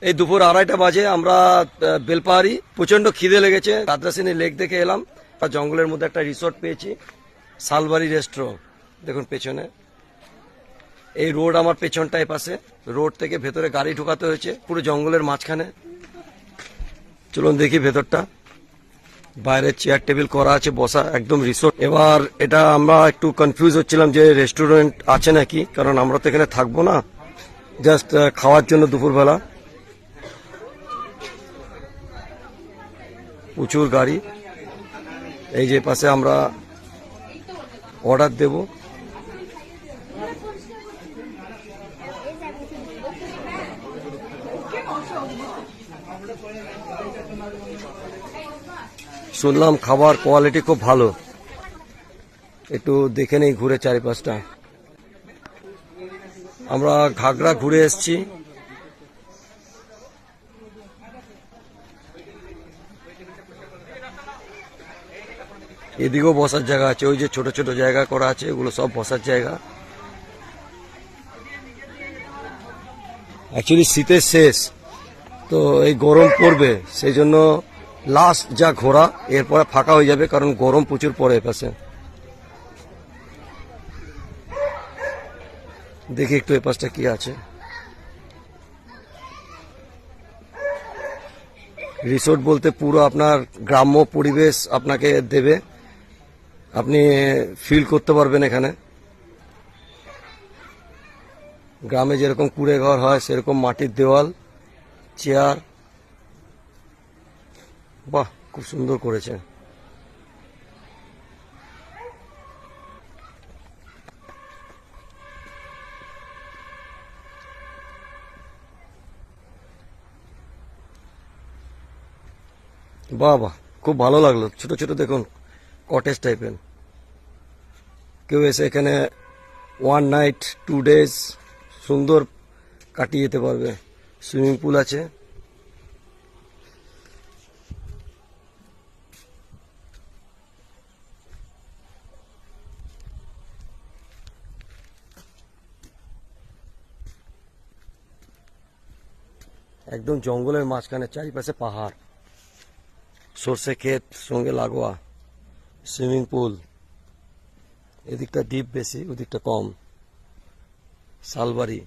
এই দুপুর 2:30 বাজে আমরা বেলপাহাড়ি, প্রচন্ড খিদে লেগেছে, কাদরাসিনী লেক দেখে এলাম। জঙ্গলের মধ্যে একটা রিসোর্ট পেয়েছি, সালবাড়ি রেস্টুরেন্ট। দেখুন পেছনে এই রোড, আমার পেছনটায় পাশে রোড থেকে ভেতরে গাড়ি ঢুকাতে হয়েছে, পুরো জঙ্গলের মাঝখানে। চলুন দেখি ভেতরটা। বাইরে চেয়ার টেবিল করা আছে, বসা, একদম রিসোর্ট। এবার এটা আমরা একটু কনফিউজ হচ্ছিলাম যে রেস্টুরেন্ট আছে নাকি, কারণ আমরা তো এখানে থাকবো না, জাস্ট খাওয়ার জন্য দুপুরবেলা। প্রচুর গাড়ি। এই যে পাশে আমরা অর্ডার দেব। শুনলাম খাবার কোয়ালিটি খুব ভালো, একটু দেখে নেই ঘুরে চারিপাশটা। আমরা ঘাগড়া ঘুরে এসেছি। এদিকেও বসার জায়গা আছে, ওই যে ছোট ছোট জায়গা করা আছে, ওগুলো সব বসার জায়গা। অ্যাকচুয়ালি শীতের শেষ তো, এই গরম পড়বে, সেই জন্য লাস্ট যা ঘোরা, এরপরে ফাঁকা হয়ে যাবে, কারণ গরম প্রচুর পড়ে এপাশে। দেখি একটু এপাশটা কি আছে। রিসোর্ট বলতে পুরো আপনার গ্রাম্য পরিবেশ আপনাকে দেবে, আপনি ফিল করতে পারবেন এখানে। গ্রামে যেরকম কুড়ে ঘর হয় সেরকম মাটির দেওয়াল, চেয়ার। বাহ, খুব সুন্দর করেছে। বাহ বাহ, খুব ভালো লাগলো। ছোট ছোট দেখুন কটেজ টাইপের। কেউ এসে এখানে 1 নাইট 2 ডেজ সুন্দর কাটিয়ে যেতে পারবে। সুইমিং পুল আছে। একদম জঙ্গলের মাঝখানে, চারিপাশে পাহাড়, সর্ষে ক্ষেত সঙ্গে লাগোয়া, সুইমিং পুল। এদিকটা ডিপ বেশি, ওদিকটা কম। শালবাড়ি।